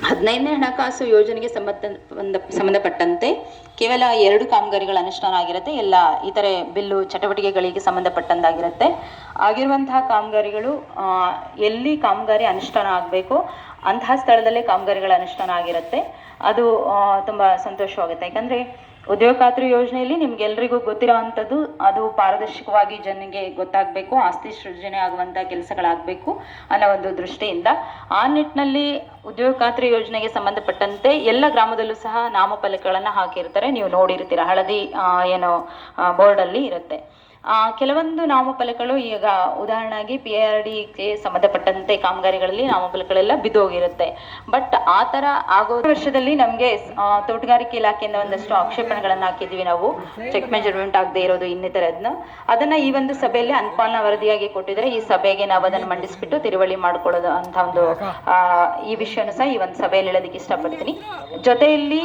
15ನೇ ಹಣಕಾಸು ಯೋಜನೆಗೆ ಸಂಬಂಧಪಟ್ಟಂತೆ ಕೇವಲ 2 ಕಾಮಗಾರಿಗಳ ಅನುಷ್ಠಾನ ಆಗಿರುತ್ತೆ. ಎಲ್ಲ ಇತರೆ ಬಿಲ್ಲು ಚಟುವಟಿಕೆಗಳಿಗೆ ಸಂಬಂಧಪಟ್ಟಂತಾಗಿರುತ್ತೆ. ಆಗಿರುವಂತಹ ಕಾಮಗಾರಿಗಳು ಎಲ್ಲಿ ಕಾಮಗಾರಿ ಅನುಷ್ಠಾನ ಆಗಬೇಕು ಅಂತಹ ಸ್ಥಳದಲ್ಲೇ ಕಾಮಗಾರಿಗಳ ಅನುಷ್ಠಾನ ಆಗಿರುತ್ತೆ. ಅದು ತುಂಬ ಸಂತೋಷವಾಗುತ್ತೆ. ಯಾಕಂದರೆ ಉದ್ಯೋಗ ಖಾತ್ರಿ ಯೋಜನೆಯಲ್ಲಿ ನಿಮ್ಗೆಲ್ರಿಗೂ ಗೊತ್ತಿರೋ ಅಂಥದ್ದು, ಅದು ಪಾರದರ್ಶಕವಾಗಿ ಜನರಿಗೆ ಗೊತ್ತಾಗಬೇಕು, ಆಸ್ತಿ ಸೃಜನೆ ಆಗುವಂಥ ಕೆಲಸಗಳಾಗಬೇಕು ಅನ್ನೋ ಒಂದು ದೃಷ್ಟಿಯಿಂದ ಆ ನಿಟ್ಟಿನಲ್ಲಿ ಉದ್ಯೋಗ ಖಾತ್ರಿ ಯೋಜನೆಗೆ ಸಂಬಂಧಪಟ್ಟಂತೆ ಎಲ್ಲ ಗ್ರಾಮದಲ್ಲೂ ಸಹ ನಾಮಫಲಕಗಳನ್ನು ಹಾಕಿರ್ತಾರೆ. ನೀವು ನೋಡಿರ್ತೀರ, ಹಳದಿ ಏನೋ ಬೋರ್ಡಲ್ಲಿ ಇರುತ್ತೆ. ಕೆಲವೊಂದು ನಾಮಫಲಕಗಳು ಈಗ ಉದಾಹರಣೆಯಾಗಿ PRDಗೆ ಸಂಬಂಧಪಟ್ಟಂತೆ ಕಾಮಗಾರಿಗಳಲ್ಲಿ ನಾಮಫಲಕಗಳೆಲ್ಲ ಬಿದ್ದೋಗಿರುತ್ತೆ. ಬಟ್ ಆ ಥರ ಆಗೋ ವರ್ಷದಲ್ಲಿ ನಮಗೆ ತೋಟಗಾರಿಕೆ ಇಲಾಖೆಯಿಂದ ಒಂದಷ್ಟು ಆಕ್ಷೇಪಣೆಗಳನ್ನು ಹಾಕಿದ್ವಿ ನಾವು, ಚೆಕ್ ಮೆಜರ್ಮೆಂಟ್ ಆಗದೆ ಇರೋದು ಇನ್ನಿತರದನ್ನ. ಅದನ್ನು ಈ ಒಂದು ಸಭೆಯಲ್ಲಿ ಅನುಪಾಲನಾ ವರದಿಯಾಗಿ ಕೊಟ್ಟಿದ್ರೆ ಈ ಸಭೆಗೆ ನಾವು ಅದನ್ನು ಮಂಡಿಸ್ಬಿಟ್ಟು ತಿರುವಳಿ ಮಾಡ್ಕೊಳ್ಳೋದು ಅಂತ ಒಂದು ಈ ವಿಷಯನೂ ಸಹ ಈ ಒಂದು ಸಭೆಯಲ್ಲಿ ಹೇಳೋದಕ್ಕೆ ಇಷ್ಟಪಡ್ತೀನಿ. ಜೊತೆಯಲ್ಲಿ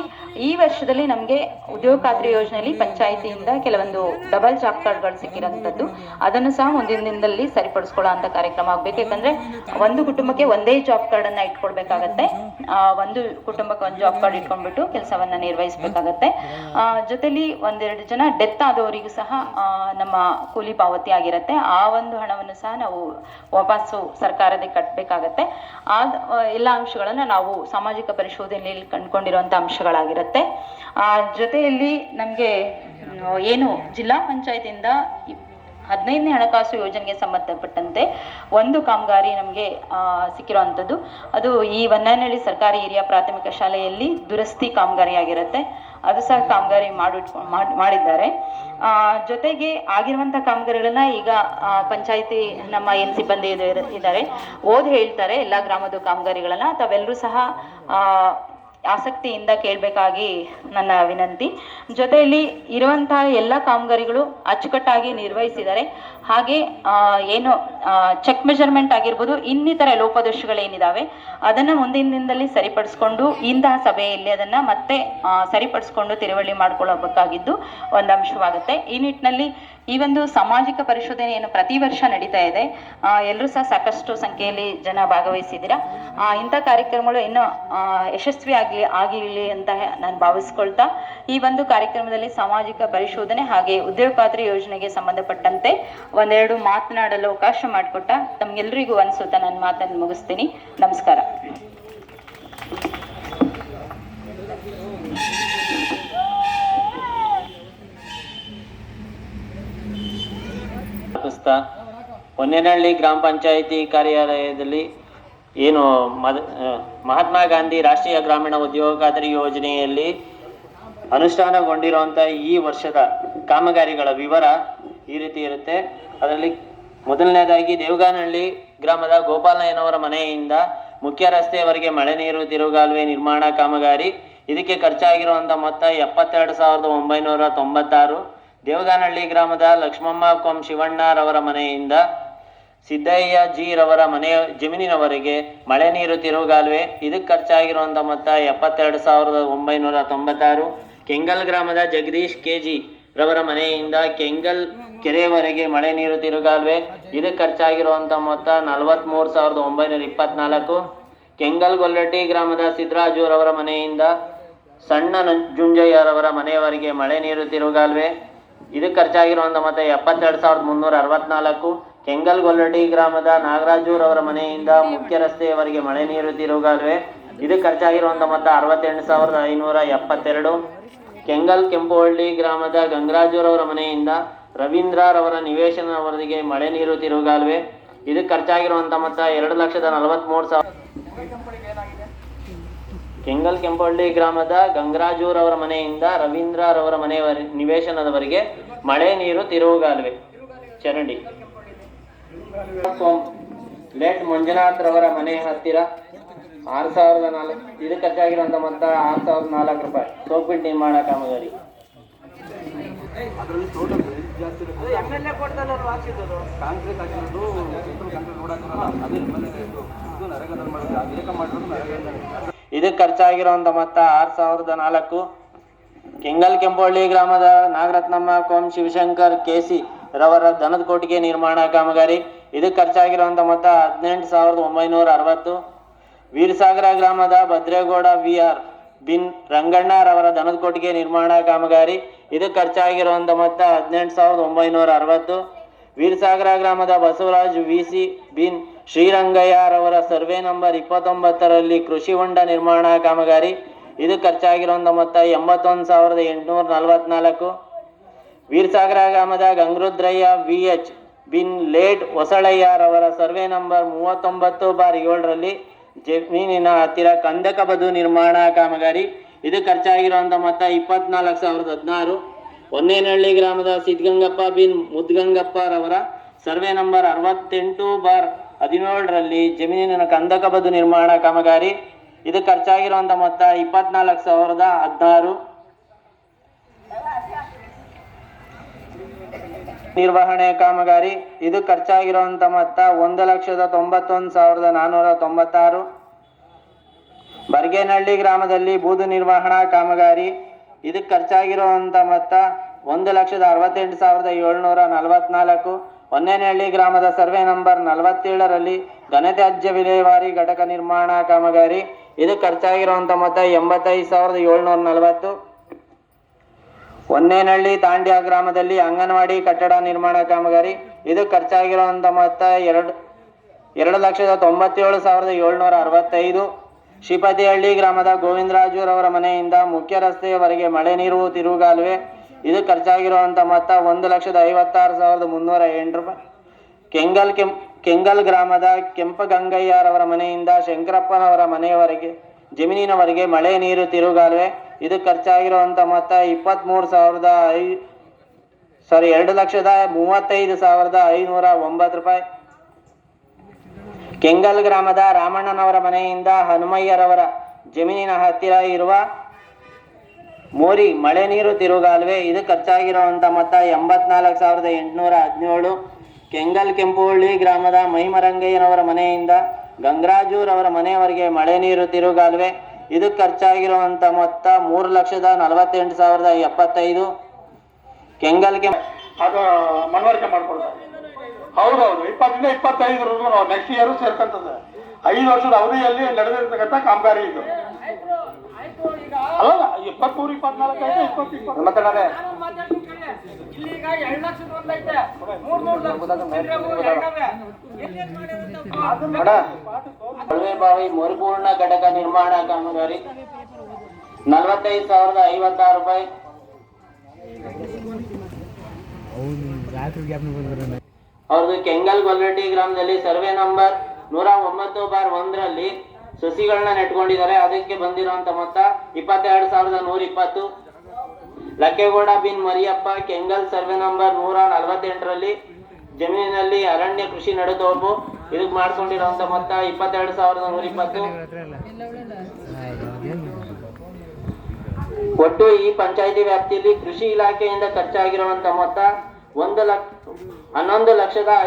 ಈ ವರ್ಷದಲ್ಲಿ ನಮಗೆ ಉದ್ಯೋಗ ಖಾತ್ರಿ ಯೋಜನೆಯಲ್ಲಿ ಪಂಚಾಯಿತಿಯಿಂದ ಕೆಲವೊಂದು ಡಬಲ್ ಜಾಬ್ ಕಾರ್ಡ್ಗಳು ಸಿಕ್ಕಿರೋಂಥದ್ದು, ಅದನ್ನು ಸಹ ಮುಂದಿನ ದಿನದಲ್ಲಿ ಸರಿಪಡಿಸ್ಕೊಳ್ಳೋ ಅಂತ ಕಾರ್ಯಕ್ರಮ ಆಗಬೇಕು. ಯಾಕಂದರೆ ಒಂದು ಕುಟುಂಬಕ್ಕೆ ಒಂದೇ ಜಾಬ್ ಕಾರ್ಡನ್ನು ಇಟ್ಕೊಳ್ಬೇಕಾಗತ್ತೆ. ಒಂದು ಕುಟುಂಬಕ್ಕೆ ಒಂದು ಜಾಬ್ ಕಾರ್ಡ್ ಇಟ್ಕೊಂಡ್ಬಿಟ್ಟು ಕೆಲಸವನ್ನು ನಿರ್ವಹಿಸಬೇಕಾಗತ್ತೆ. ಜೊತೆಲಿ 1-2 ಜನ ಡೆತ್ ಆದವರಿಗೂ ಸಹ ನಮ್ಮ ಕೂಲಿ ಪಾವತಿ ಆಗಿರುತ್ತೆ. ಆ ಒಂದು ಹಣವನ್ನು ಸಹ ನಾವು ವಾಪಸ್ಸು ಸರ್ಕಾರದೇ ಕಟ್ಟಬೇಕಾಗತ್ತೆ. ಎಲ್ಲ ಅಂಶಗಳನ್ನು ನಾವು ಸಾಮಾಜಿಕ ಪರಿಶೋಧನೆಯಲ್ಲಿ ಕಂಡುಕೊಂಡಿರುವಂಥ ಅಂಶಗಳಾಗಿರುತ್ತೆ. ಜೊತೆಯಲ್ಲಿ ನಮಗೆ ಏನು ಜಿಲ್ಲಾ ಪಂಚಾಯತಿಯಿಂದ 15ನೇ ಹಣಕಾಸು ಯೋಜನೆಗೆ ಸಂಬಂಧಪಟ್ಟಂತೆ ಒಂದು ಕಾಮಗಾರಿ ನಮಗೆ ಸಿಕ್ಕಿರುವಂಥದ್ದು, ಅದು ಈ ವನ್ನನಹಳ್ಳಿ ಸರ್ಕಾರಿ ಹಿರಿಯ ಪ್ರಾಥಮಿಕ ಶಾಲೆಯಲ್ಲಿ ದುರಸ್ತಿ ಕಾಮಗಾರಿ ಆಗಿರುತ್ತೆ. ಅದು ಸಹ ಕಾಮಗಾರಿ ಮಾಡಿದ್ದಾರೆ. ಜೊತೆಗೆ ಆಗಿರುವಂಥ ಕಾಮಗಾರಿಗಳನ್ನ ಈಗ ಪಂಚಾಯಿತಿ ನಮ್ಮ ಏನು ಸಿಬ್ಬಂದಿ ಇದ್ದಾರೆ ಹೇಳ್ತಾರೆ ಎಲ್ಲ ಗ್ರಾಮದ ಕಾಮಗಾರಿಗಳನ್ನ. ತಾವೆಲ್ಲರೂ ಸಹ ಆಸಕ್ತಿಯಿಂದ ಕೇಳಬೇಕಾಗಿ ನನ್ನ ವಿನಂತಿ. ಜೊತೆಯಲ್ಲಿ ಇರುವಂತಹ ಎಲ್ಲ ಕಾಮಗಾರಿಗಳು ಅಚ್ಚುಕಟ್ಟಾಗಿ ನಿರ್ವಹಿಸಿದ್ದಾರೆ. ಹಾಗೆ ಏನು ಚೆಕ್ ಮೆಜರ್ಮೆಂಟ್ ಆಗಿರ್ಬೋದು, ಇನ್ನಿತರ ಲೋಪದೋಷಗಳೇನಿದ್ದಾವೆ ಅದನ್ನು ಮುಂದಿನ ದಿನದಲ್ಲಿ ಸರಿಪಡಿಸ್ಕೊಂಡು ಇಂತಹ ಸಭೆಯಲ್ಲಿ ಅದನ್ನು ಮತ್ತೆ ಸರಿಪಡಿಸ್ಕೊಂಡು ತಿರುವಳಿ ಮಾಡ್ಕೊಳ್ಳಬೇಕಾಗಿದ್ದು ಒಂದು ಅಂಶವಾಗುತ್ತೆ. ಈ ನಿಟ್ಟಿನಲ್ಲಿ ಈ ಒಂದು ಸಾಮಾಜಿಕ ಪರಿಶೋಧನೆ ಏನು ಪ್ರತಿ ವರ್ಷ ನಡೀತಾ ಇದೆ, ಎಲ್ಲರೂ ಸಹ ಸಾಕಷ್ಟು ಸಂಖ್ಯೆಯಲ್ಲಿ ಜನ ಭಾಗವಹಿಸಿದ್ದೀರಾ. ಇಂಥ ಕಾರ್ಯಕ್ರಮಗಳು ಇನ್ನೂ ಯಶಸ್ವಿ ಆಗಿರಲಿ ಅಂತ ನಾನು ಭಾವಿಸ್ಕೊಳ್ತಾ, ಈ ಒಂದು ಕಾರ್ಯಕ್ರಮದಲ್ಲಿ ಸಾಮಾಜಿಕ ಪರಿಶೋಧನೆ ಹಾಗೆ ಉದ್ಯೋಗ ಖಾತ್ರಿ ಯೋಜನೆಗೆ ಸಂಬಂಧಪಟ್ಟಂತೆ 1-2 ಮಾತನಾಡಲು ಅವಕಾಶ ಮಾಡಿಕೊಟ್ಟ ತಮ್ಗೆಲ್ರಿಗೂ ಅನಿಸುತ್ತಾ ನನ್ನ ಮಾತನ್ನು ಮುಗಿಸ್ತೀನಿ. ನಮಸ್ಕಾರ. ಹೊನ್ನೇನಹಳ್ಳಿ ಗ್ರಾಮ ಪಂಚಾಯಿತಿ ಕಾರ್ಯಾಲಯದಲ್ಲಿ ಏನು ಮಹಾತ್ಮ ಗಾಂಧಿ ರಾಷ್ಟ್ರೀಯ ಗ್ರಾಮೀಣ ಉದ್ಯೋಗ ಖಾತರಿ ಯೋಜನೆಯಲ್ಲಿ ಅನುಷ್ಠಾನಗೊಂಡಿರುವಂಥ ಈ ವರ್ಷದ ಕಾಮಗಾರಿಗಳ ವಿವರ ಈ ರೀತಿ ಇರುತ್ತೆ. ಅದರಲ್ಲಿ ಮೊದಲನೇದಾಗಿ ದೇವಗಾನಹಳ್ಳಿ ಗ್ರಾಮದ ಗೋಪಾಲಯ್ಯನವರ ಮನೆಯಿಂದ ಮುಖ್ಯ ರಸ್ತೆಯವರೆಗೆ ಮಳೆ ನೀರು ತಿರುಗಾಲುವೆ ನಿರ್ಮಾಣ ಕಾಮಗಾರಿ. ಇದಕ್ಕೆ ಖರ್ಚಾಗಿರುವಂಥ ಮೊತ್ತ 72,996. ದೇವಗಾನಹಳ್ಳಿ ಗ್ರಾಮದ ಲಕ್ಷ್ಮಮ್ಮ ಕೊಂ ಶಿವಣ್ಣರವರ ಮನೆಯಿಂದ ಸಿದ್ದಯ್ಯ ಜಿ ರವರ ಮನೆಯ ಜಮೀನಿನವರೆಗೆ ಮಳೆ ನೀರು ತಿರುಗಾಲುವೆ. ಇದಕ್ಕೆ ಖರ್ಚಾಗಿರುವಂಥ ಮೊತ್ತ 72,996. ಕೆಂಗಲ್ ಗ್ರಾಮದ ಜಗದೀಶ್ KG ರವರ ಮನೆಯಿಂದ ಕೆಂಗಲ್ ಕೆರೆಯವರೆಗೆ ಮಳೆ ನೀರು ತಿರುಗಾಲುವೆ. ಇದಕ್ಕೆ ಖರ್ಚಾಗಿರುವಂಥ ಮೊತ್ತ 43,924. ಕೆಂಗಲ್ ಗೊಲ್ಲಟ್ಟಿ ಗ್ರಾಮದ ಸಿದ್ದರಾಜು ರವರ ಮನೆಯಿಂದ ಸಣ್ಣ ನಂಜುಂಜಯ್ಯರವರ ಮನೆಯವರೆಗೆ ಮಳೆ ನೀರು ತಿರುಗಾಲುವೆ. ಇದಕ್ಕೆ ಖರ್ಚಾಗಿರುವಂಥ ಮೊತ್ತ 72,364. ಕೆಂಗಲ್ ಗೊಲ್ಲಟ್ಟಿ ಗ್ರಾಮದ ನಾಗರಾಜುರವರ ಮನೆಯಿಂದ ಮುಖ್ಯ ರಸ್ತೆಯವರೆಗೆ ಮಳೆ ನೀರು ತಿರುಗಾಲುವೆ. ಇದಕ್ಕೆ ಖರ್ಚಾಗಿರುವಂಥ ಮೊತ್ತ 68,572. ಕೆಂಗಲ್ ಕೆಂಪುಹಳ್ಳಿ ಗ್ರಾಮದ ಗಂಗರಾಜುರವರ ಮನೆಯಿಂದ ರವೀಂದ್ರರವರ ನಿವೇಶನವರೆಗೆ ಮಳೆ ನೀರು ತಿರುಗಾಲುವೆ. ಇದಕ್ಕೆ ಖರ್ಚಾಗಿರುವಂಥ ಮೊತ್ತ 2,43,000. ಕೆಂಗಲ್ ಕೆಂಪುಹಳ್ಳಿ ಗ್ರಾಮದ ಗಂಗರಾಜುರವರ ಮನೆಯಿಂದ ರವೀಂದ್ರರವರ ಮನೆಯ ನಿವೇಶನದವರೆಗೆ ಮಳೆ ನೀರು ತಿರುಗಾಲುವೆ ಚರಂಡಿ. ಲೇಟ್ ಮಂಜುನಾಥ್ ರವರ ಮನೆ ಹತ್ತಿರ 6,004. ಇದಕ್ಕೆ ಖರ್ಚಾಗಿರುವಂಥ ಮೊತ್ತ 6,004 ರೂಪಾಯಿ. ಸೋಪಿಟ್ ನಿರ್ಮಾಣ ಕಾಮಗಾರಿ. ಇದಕ್ಕೆ ಖರ್ಚಾಗಿರುವಂಥ ಮೊತ್ತ 6,004. ಕೆಂಗಲ್ ಕೆಂಪುಹಳ್ಳಿ ಗ್ರಾಮದ ನಾಗರತ್ನಮ್ಮ ಕೋಂ ಶಿವಶಂಕರ್ KC ರವರ ದನದ ಕೊಟ್ಟಿಗೆ ನಿರ್ಮಾಣ ಕಾಮಗಾರಿ. ಇದಕ್ಕೆ ಖರ್ಚಾಗಿರುವಂಥ ಮೊತ್ತ 18,960. ವೀರಸಾಗರ ಗ್ರಾಮದ ಭದ್ರೇಗೌಡ ವಿಆರ್ ಬಿನ್ ರಂಗಣ್ಣರವರ ದನದ ಕೊಟ್ಟಿಗೆ ನಿರ್ಮಾಣ ಕಾಮಗಾರಿ. ಇದು ಖರ್ಚಾಗಿರುವಂಥ ಮೊತ್ತ 18,960. ವೀರಸಾಗರ ಗ್ರಾಮದ ಬಸವರಾಜ್ ವಿಸಿ ಬಿನ್ ಶ್ರೀರಂಗಯ್ಯರವರ ಸರ್ವೆ ನಂಬರ್ 29ರಲ್ಲಿ ಕೃಷಿ ಹೊಂಡ ನಿರ್ಮಾಣ ಕಾಮಗಾರಿ. ಇದು ಖರ್ಚಾಗಿರುವಂಥ ಮೊತ್ತ 81,844. ವೀರಸಾಗರ ಗ್ರಾಮದ ಗಂಗರುದ್ರಯ್ಯ ವಿಎಚ್ ಬಿನ್ ಲೇಟ್ ಹೊಸಳಯ್ಯರವರ ಸರ್ವೆ ನಂಬರ್ 39/7ರಲ್ಲಿ ಜಮೀನಿನ ಹತ್ತಿರ ಕಂದಕ ಬದು ನಿರ್ಮಾಣ ಕಾಮಗಾರಿ. ಇದು ಖರ್ಚಾಗಿರುವಂಥ ಮೊತ್ತ 24,016. ಹೊನ್ನೇನಹಳ್ಳಿ ಗ್ರಾಮದ ಸಿದ್ಧಗಂಗಪ್ಪ ಬಿನ್ ಮುದ್ಗಂಗಪ್ಪರವರ ಸರ್ವೆ ನಂಬರ್ 68/17ರಲ್ಲಿ ಜಮೀನಿನ ಕಂದಕ ಬದು ನಿರ್ಮಾಣ ಕಾಮಗಾರಿ. ಇದು ಖರ್ಚಾಗಿರುವಂಥ ಮೊತ್ತ 24,016. ನಿರ್ವಹಣೆ ಕಾಮಗಾರಿ. ಇದು ಖರ್ಚಾಗಿರುವಂಥ ಮೊತ್ತ 1,91,496. ಬರ್ಗೇನಹಳ್ಳಿ ಗ್ರಾಮದಲ್ಲಿ ಬೂದು ನಿರ್ವಹಣಾ ಕಾಮಗಾರಿ. ಇದಕ್ಕೆ ಖರ್ಚಾಗಿರುವಂಥ ಮೊತ್ತ 1,68,744. ಹೊನ್ನೇನಹಳ್ಳಿ ಗ್ರಾಮದ ಸರ್ವೆ ನಂಬರ್ 47ರಲ್ಲಿ ಘನತ್ಯಾಜ್ಯ ವಿಲೇವಾರಿ ಘಟಕ ನಿರ್ಮಾಣ ಕಾಮಗಾರಿ. ಇದು ಖರ್ಚಾಗಿರುವಂಥ ಮೊತ್ತ 85,740. ಹೊನ್ನೇನಹಳ್ಳಿ ತಾಂಡ್ಯ ಗ್ರಾಮದಲ್ಲಿ ಅಂಗನವಾಡಿ ಕಟ್ಟಡ ನಿರ್ಮಾಣ ಕಾಮಗಾರಿ. ಇದು ಖರ್ಚಾಗಿರುವಂಥ ಮೊತ್ತ 2,97,765. ಶ್ರೀಪತಿಹಳ್ಳಿ ಗ್ರಾಮದ ಗೋವಿಂದರಾಜುರವರ ಮನೆಯಿಂದ ಮುಖ್ಯ ರಸ್ತೆಯವರೆಗೆ ಮಳೆ ನೀರು ತಿರುಗಾಲುವೆ. ಇದು ಖರ್ಚಾಗಿರುವಂಥ ಮೊತ್ತ 1,56,308 ರೂಪಾಯಿ. ಕೆಂಗಲ್ ಗ್ರಾಮದ ಕೆಂಪಗಂಗಯ್ಯರವರ ಮನೆಯಿಂದ ಶಂಕರಪ್ಪನವರ ಮನೆಯವರೆಗೆ ಜಮೀನಿನವರೆಗೆ ಮಳೆ ನೀರು ತಿರುಗಾಲುವೆ. ಇದು ಖರ್ಚಾಗಿರುವಂಥ ಮೊತ್ತ 2,35,509 ರೂಪಾಯಿ. ಕೆಂಗಲ್ ಗ್ರಾಮದ ರಾಮಣ್ಣನವರ ಮನೆಯಿಂದ ಹನುಮಯ್ಯರವರ ಜಮೀನಿನ ಹತ್ತಿರ ಇರುವ ಮೋರಿ ಮಳೆ ನೀರು ತಿರುಗಾಲುವೆ. ಇದು ಖರ್ಚಾಗಿರುವಂಥ ಮೊತ್ತ 84,817. ಕೆಂಗಲ್ ಕೆಂಪುಹಳ್ಳಿ ಗ್ರಾಮದ ಮೈಮರಂಗಯ್ಯನವರ ಮನೆಯಿಂದ ಗಂಗರಾಜುರವರ ಮನೆಯವರೆಗೆ ಮಳೆ ನೀರು ತಿರುಗಾಲುವೆ. ಇದು ಖರ್ಚಾಗಿರುವಂಥ ಮೊತ್ತ 3,48,075. ಕೆಂಗಲ್ ಅದು ಮನವರಿಕೆ ಮಾಡ್ಕೊಳ್ತಾರೆ. ಹೌದೌದು, 20-25 ನೆಕ್ಸ್ಟ್ ಇಯರ್ ಸೇರ್ಕೊಂತದೆ. 5 ವರ್ಷದ ಅವಧಿಯಲ್ಲಿ ನಡೆದಿರ್ತಕ್ಕಂಥ ಕಾಮಗಾರಿ ಇದು. ಅಲ್ಲ 23-24 ಮಾತಾಡೋದೇ ಬಾವಿ ಮರುಪೂರ್ಣ ಘಟಕ ನಿರ್ಮಾಣ ಕಾಮಗಾರಿ 45,056 ರೂಪಾಯಿ. ಅವ್ರದ್ದು ಕೆಂಗಲ್ ಗೊಲ್ಲಟ್ಟಿ ಗ್ರಾಮದಲ್ಲಿ ಸರ್ವೆ ನಂಬರ್ 109/1ರಲ್ಲಿ ಸಸಿಗಳನ್ನ ನೆಟ್ಕೊಂಡಿದ್ದಾರೆ. ಅದಕ್ಕೆ ಬಂದಿರುವಂತ ಮೊತ್ತ 22,120. ಲಕ್ಕೇಗೌಡ ಬಿನ್ ಮರಿಯಪ್ಪ ಕೆಂಗಲ್ ಸರ್ವೆ ನಂಬರ್ 148ರಲ್ಲಿ ಜಮೀನಿನಲ್ಲಿ ಅರಣ್ಯ ಕೃಷಿ ನಡುತೋಪು. ಇದಕ್ಕೆ ಮಾಡ್ಕೊಂಡಿರುವಂತ ಮೊತ್ತ 22,120. ಒಟ್ಟು ಈ ಪಂಚಾಯಿತಿ ವ್ಯಾಪ್ತಿಯಲ್ಲಿ ಕೃಷಿ ಇಲಾಖೆಯಿಂದ ಖರ್ಚಾಗಿರುವಂತ ಮೊತ್ತ 11,00,000